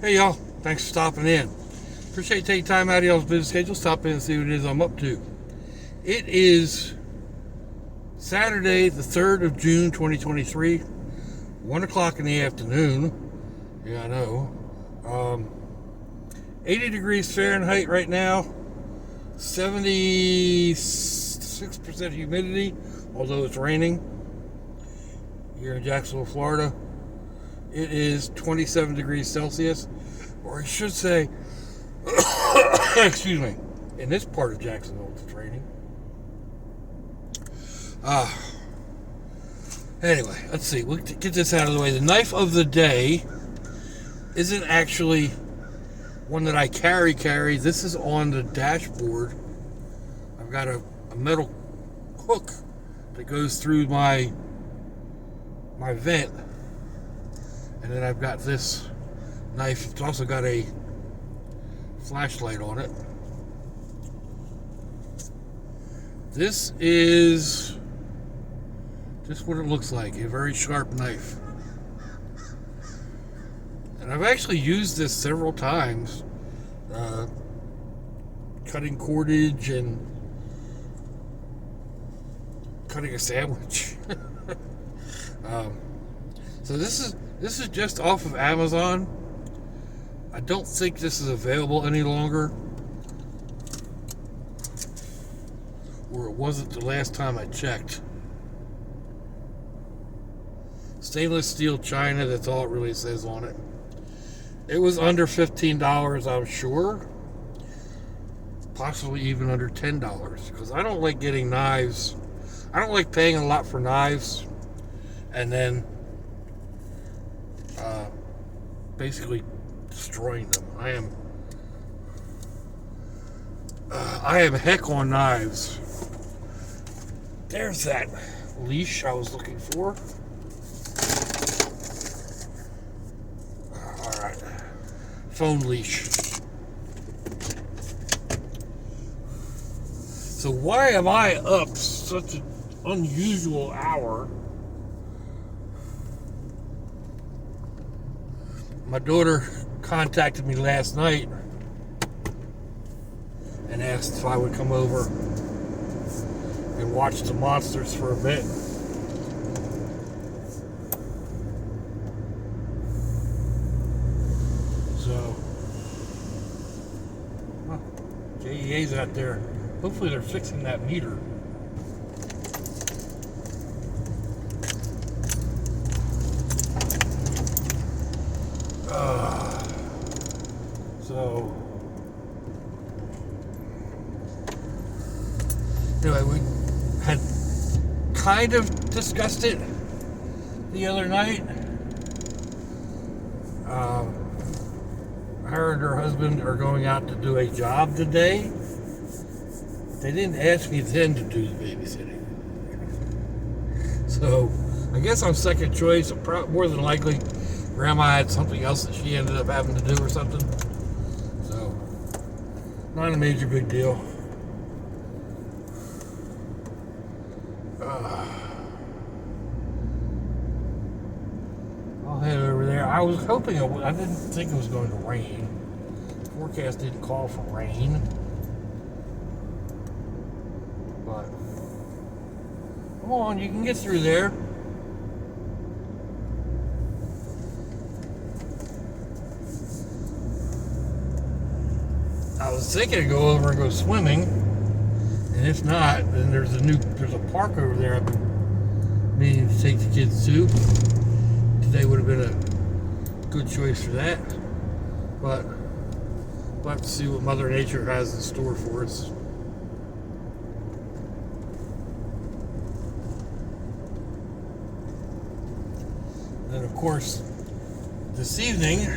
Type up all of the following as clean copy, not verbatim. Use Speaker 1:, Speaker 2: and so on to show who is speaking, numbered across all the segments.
Speaker 1: Hey y'all, thanks for stopping in. Appreciate you taking time out of y'all's busy schedule. Stop in and see what it is I'm up to. It is Saturday, the 3rd of June, 2023, 1 o'clock in the afternoon. Yeah, I know. 80 degrees Fahrenheit right now, 76% humidity, although it's raining here in Jacksonville, Florida. It is 27 degrees Celsius, or I should say, excuse me, in this part of Jacksonville, it's raining. Anyway, let's see. We'll get this out of the way. The knife of the day isn't actually one that I carry. This is on the dashboard. I've got a metal hook that goes through my vent. And then I've got this knife. It's also got a flashlight on it. This is just what it looks like, a very sharp knife. And I've actually used this several times, cutting cordage and cutting a sandwich. So this is just off of Amazon. I don't think this is available any longer, or it wasn't the last time I checked. Stainless steel China, that's all it really says on it. It was under $15, I'm sure. Possibly even under $10, because I don't like getting knives. I don't like paying a lot for knives and then basically destroying them. I am heck on knives. There's that leash I was looking for. Alright. Phone leash. So why am I up such an unusual hour? My daughter contacted me last night and asked if I would come over and watch the monsters for a bit. So, JEA's out there. Hopefully they're fixing that meter. So, anyway, we had kind of discussed it the other night. Her and her husband are going out to do a job today. They didn't ask me then to do the babysitting. So, I guess I'm second choice. More than likely, Grandma had something else that she ended up having to do or something. So, not a major big deal. I'll head over there. I was hoping I didn't think it was going to rain. The forecast didn't call for rain. But, come on, you can get through there. I was thinking to go over and go swimming, and if not, then there's a park over there I've been meaning to take the kids to. Today would have been a good choice for that, but we'll have to see what Mother Nature has in store for us. And of course, this evening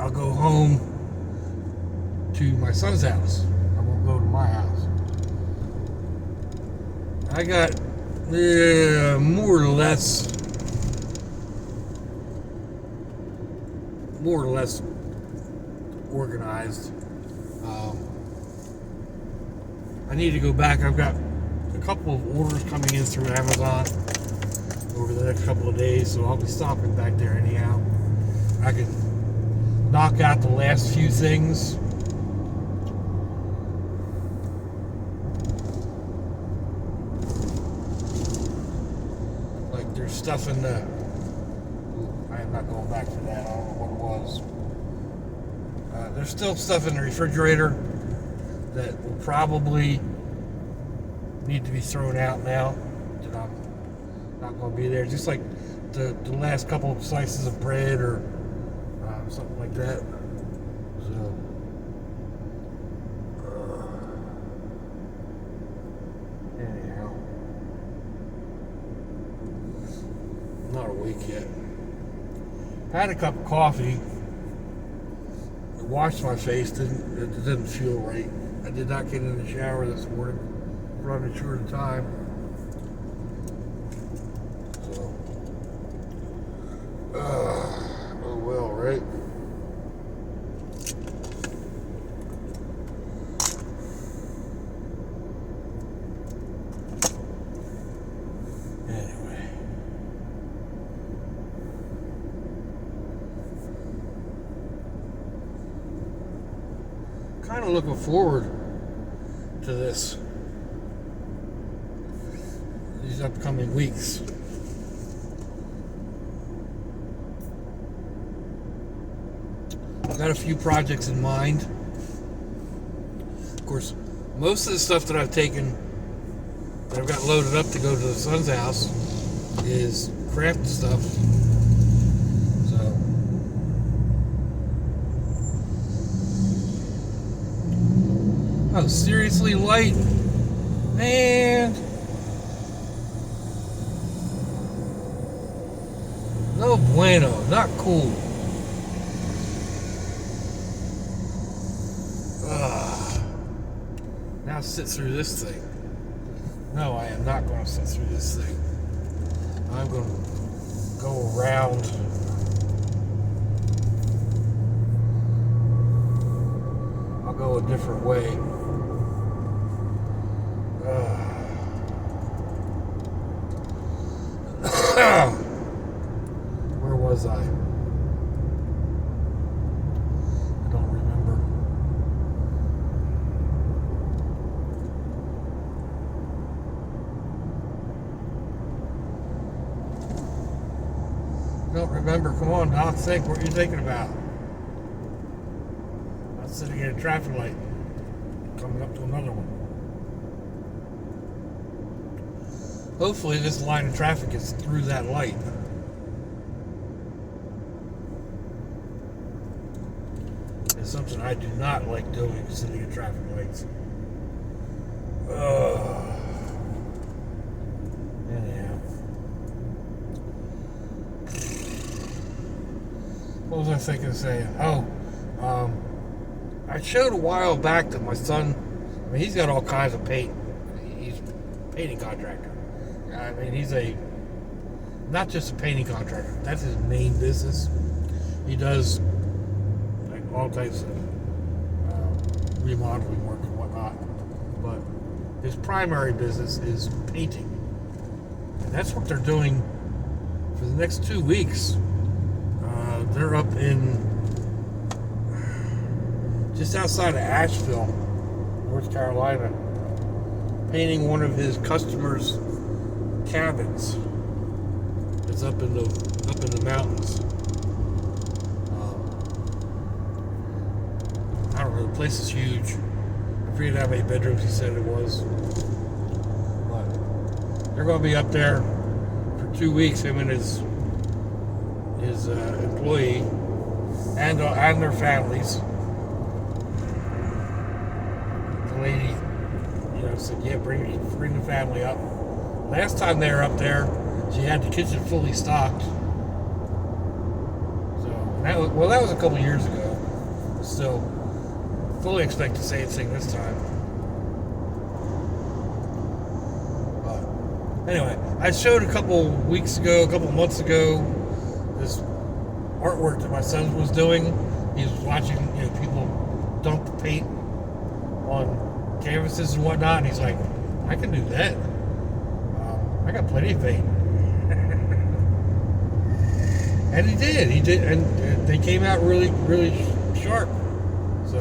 Speaker 1: I'll go home to my son's house. I won't go to my house. I got more or less organized. I need to go back. I've got a couple of orders coming in through Amazon over the next couple of days, so I'll be stopping back there anyhow. I can knock out the last few things. Like there's stuff in the... I am not going back to that. I don't know what it was. There's still stuff in the refrigerator that will probably need to be thrown out now. That I'm not going to be there. Just like the last couple of slices of bread or something like that. So, anyhow, I'm not awake yet. I had a cup of coffee. I washed my face. It didn't feel right. I did not get in the shower this morning. Running short of time. So, oh well, right? Anyway. Kind of looking forward to this. These upcoming weeks. I've got a few projects in mind. Of course, most of the stuff that I've taken, that I've got loaded up to go to the son's house, is craft stuff. So, oh, seriously, light, man. No bueno, not cool. Now sit through this thing. No, I am not going to sit through this thing. I'm going to go around. I'll go a different way. Where was I? I don't remember. Don't remember. Come on, now think. What are you thinking about? I'm sitting at a traffic light, coming up to another one. Hopefully this line of traffic is through that light. It's something I do not like doing, sitting at traffic lights. Anyhow. What was I thinking of saying? I showed a while back that my son, I mean, he's got all kinds of paint. He's a painting contractor. I mean, he's not just a painting contractor. That's his main business. He does like all types of remodeling work and whatnot. But his primary business is painting. And that's what they're doing for the next 2 weeks. They're up in just outside of Asheville, North Carolina, painting one of his customers' cabins. It's up in the mountains. I don't know. The place is huge. I forget how many bedrooms he said it was, but they're going to be up there for 2 weeks. Him and his employee and their families. The lady, said, "Yeah, bring the family up." Last time they were up there, she had the kitchen fully stocked. So that was a couple years ago. Still, fully expect the same thing this time. But anyway, I showed a couple months ago, this artwork that my son was doing. He was watching, people dump paint on canvases and whatnot, and he's like, "I can do that. I got plenty of paint." And he did, and they came out really, really sharp. So,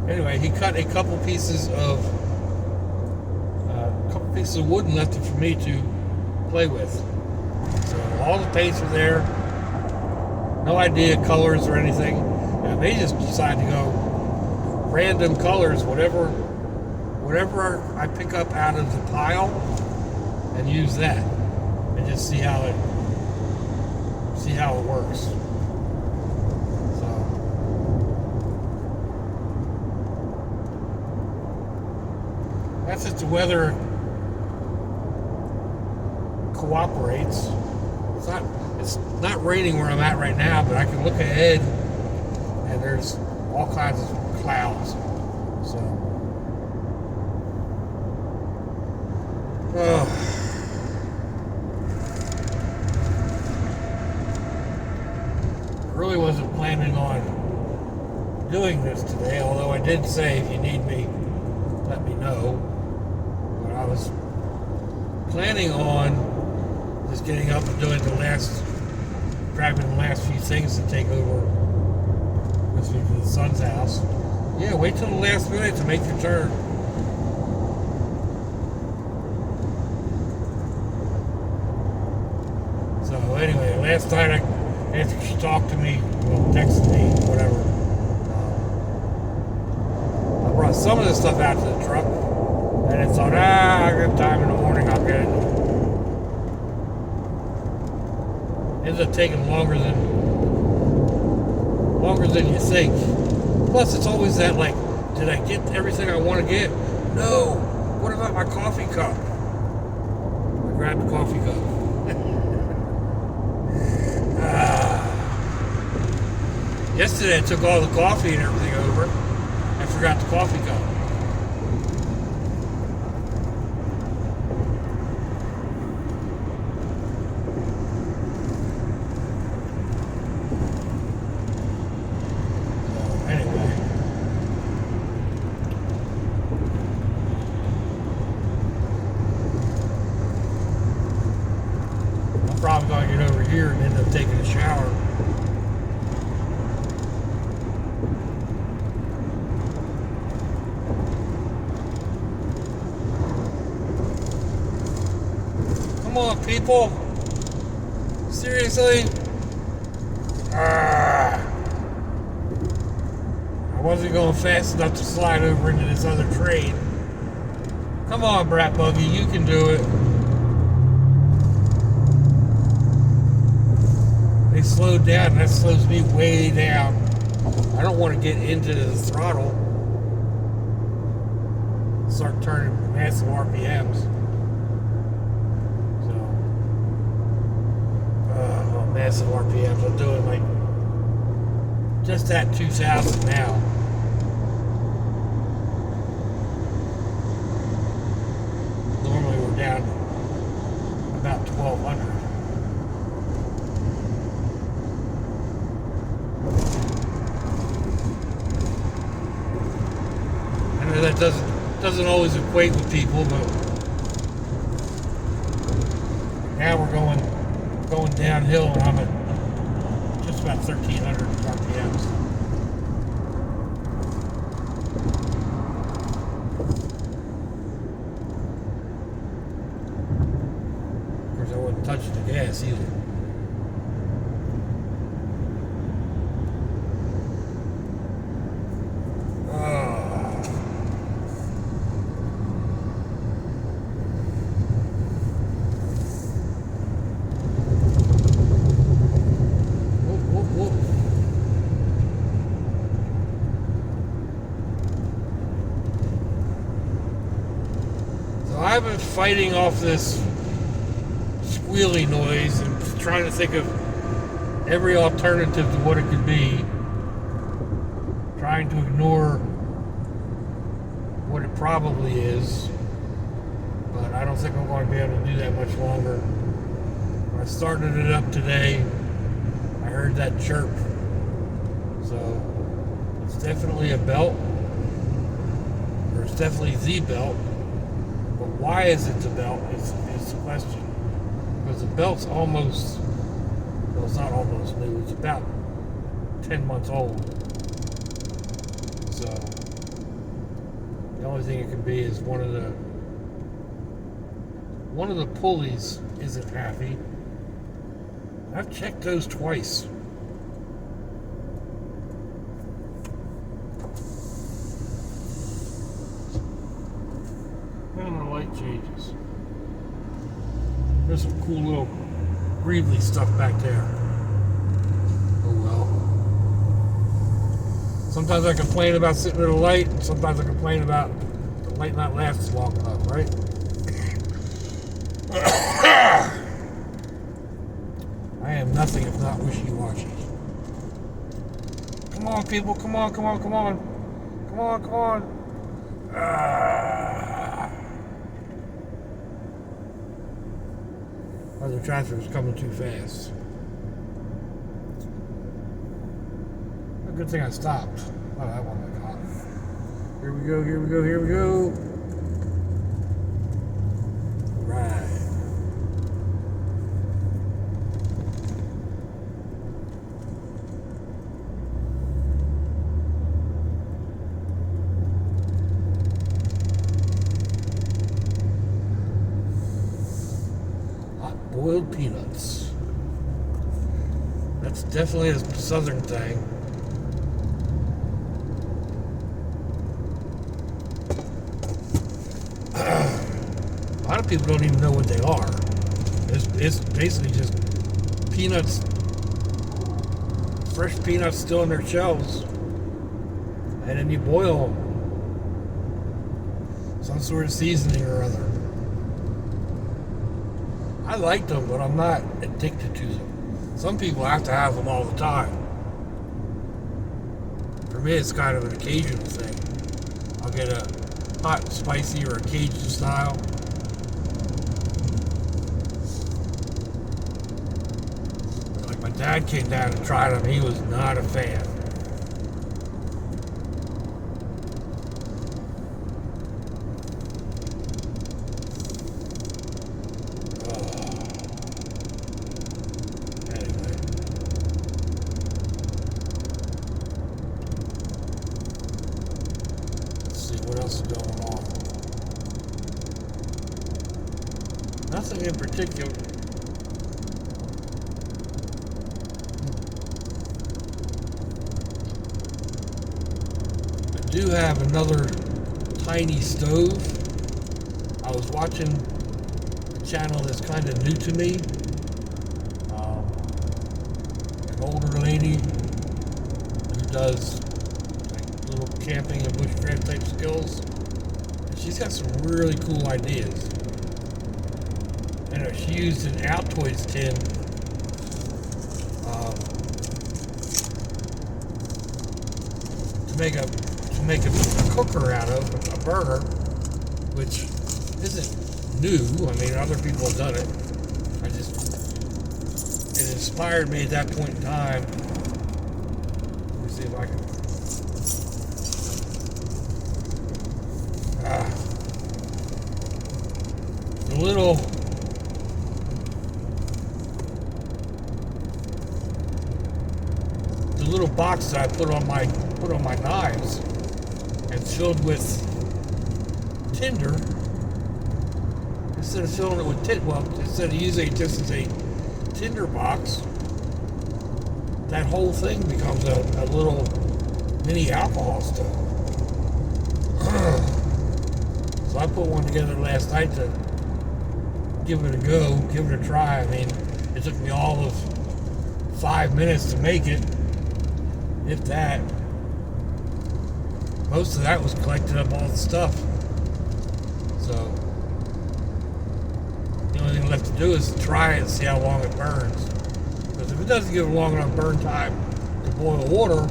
Speaker 1: anyway, he cut a couple pieces of wood and left it for me to play with. So all the paints are there. No idea colors or anything. I may just decide to go random colors, whatever I pick up out of the pile, and use that, and just see how it works. So that's if the weather cooperates. It's not raining where I'm at right now, but I can look ahead and there's all kinds of clouds. So I really wasn't planning on doing this today, although I did say if you need me, let me know. But I was planning on just getting up and grabbing the last few things to take over with me to the son's house. Yeah, wait till the last minute to make your turn. So anyway, last night after she talked to me, well, texted me, whatever, I brought some of this stuff out to the truck, and I thought, I got time in the morning, I'll get it. Ends up taking longer than you think. Plus, it's always that, like, did I get everything I want to get? No. What about my coffee cup? I grabbed the coffee cup. Yesterday, I took all the coffee and everything over. I forgot the coffee cup. Probably gonna get over here and end up taking a shower. Come on, people. Seriously? I wasn't going fast enough to slide over into this other train. Come on, Brat Buggy, you can do it. They slowed down, and that slows me way down. I don't want to get into the throttle, start turning massive RPMs. So, massive RPMs. I'm doing like just at 2,000 now. Normally we're down about 1,200. That doesn't always equate with people, but now we're going downhill, and I'm at just about 1,300 RPMs. Of course, I wasn't touching the gas either. I've been fighting off this squealy noise and trying to think of every alternative to what it could be. Trying to ignore what it probably is. But I don't think I'm going to be able to do that much longer. When I started it up today, I heard that chirp. So it's definitely a belt. Or it's definitely the belt. But why is it the belt is the question. Because the belt's almost, well, it's not almost new, it's about 10 months old. So the only thing it can be is one of the pulleys isn't happy. I've checked those twice. And the light changes. There's some cool little Greedley stuff back there. Oh well. Sometimes I complain about sitting at a light, and sometimes I complain about the light not lasting long enough, right? I am nothing if not wishy-washy. Come on, people. Come on, come on, come on. Come on, come on. Other transfer is coming too fast. A good thing I stopped. Oh, that one got caught. Here we go, here we go, here we go. Right. Boiled peanuts. That's definitely a southern thing. A lot of people don't even know what they are. It's basically just peanuts, fresh peanuts still in their shells, and then you boil them. Some sort of seasoning or other. I like them, but I'm not addicted to them. Some people have to have them all the time. For me, it's kind of an occasional thing. I'll get a hot and spicy or a Cajun style. Like my dad came down and tried them. He was not a fan. What else is going on? Nothing in particular. I do have another tiny stove. I was watching a channel that's kind of new to me. An older lady who does little camping and bushcraft type skills. And she's got some really cool ideas. And she used an Altoids tin to make a cooker out of, a burner, which isn't new. I mean, other people have done it. It inspired me at that point in time. Let me see if I can. The little box that I put on my knives and filled with tinder, instead of filling it with instead of using it just as a tinder box, that whole thing becomes a little mini alcohol stove. So I put one together last night to give it a go, give it a try. I mean, it took me all of 5 minutes to make it, if that. Most of that was collecting up all the stuff. So the only thing left to do is try it and see how long it burns. Because if it doesn't give a long enough burn time to boil water,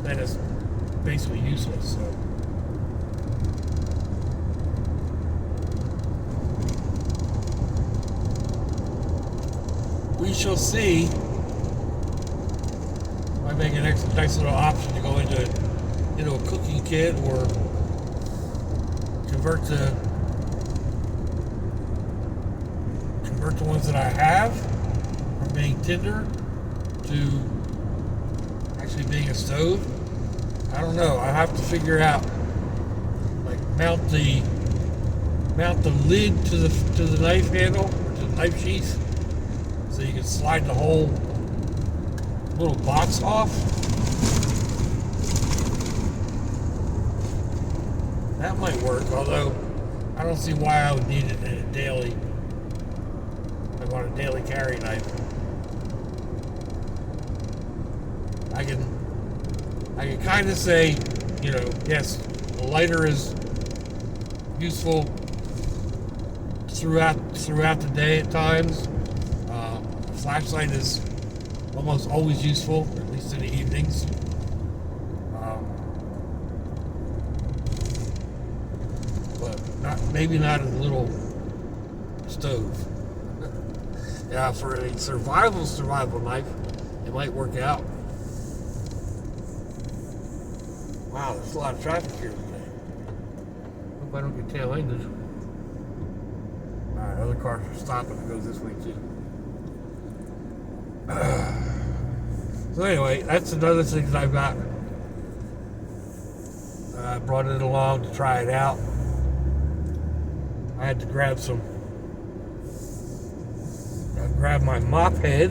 Speaker 1: then it's basically useless. So. We shall see. Might make a nice little option to go into a cooking kit or convert convert the ones that I have from being tinder to actually being a stove. I don't know. I have to figure out, like, mount the lid to the knife handle, or to the knife sheath, so you can slide the whole little box off. That might work, although I don't see why I would need it in a daily, like on a daily carry knife. I can kind of say, you know, yes, a lighter is useful throughout the day at times. A flashlight is almost always useful, at least in the evenings. But maybe not a little stove. Yeah, for a survival knife, it might work out. Wow, there's a lot of traffic here today. Hope I don't get tail-ended. Alright, other cars are stopping to go this way too. So anyway, that's another thing that I've got. I brought it along to try it out. I had to grab my mop head.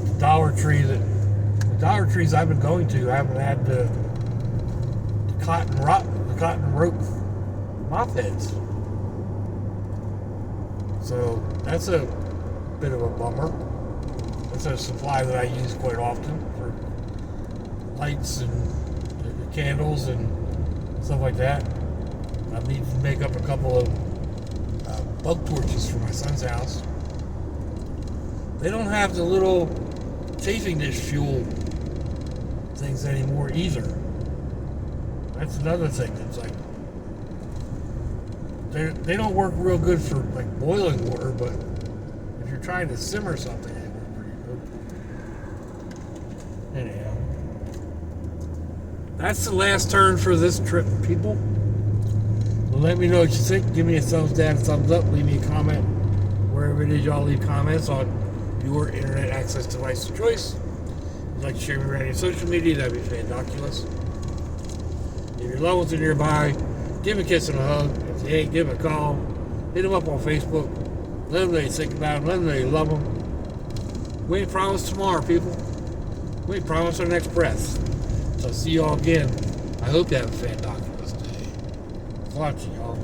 Speaker 1: The Dollar Trees I've been going to, I haven't had the cotton rope mop heads. So that's a bit of a bummer. That's a supply that I use quite often for lights and candles and stuff like that. I need to make up a couple of bug torches for my son's house. They don't have the little chafing dish fuel things anymore either. That's another thing that's like, they don't work real good for like boiling water, but if you're trying to simmer something, they work pretty good. Anyhow, that's the last turn for this trip, people. So let me know what you think. Give me a thumbs down, thumbs up. Leave me a comment wherever it is y'all leave comments on your internet access device of choice. If you'd like to share me around your social media, that'd be fandoculous. If your loved ones are nearby, give them a kiss and a hug. If they ain't, give them a call. Hit them up on Facebook. Let them know you think about them. Let them know you love them. We ain't promised tomorrow, people. We ain't promised our next breath. So I'll see y'all again. I hope you have a fandoculous day. Watching y'all.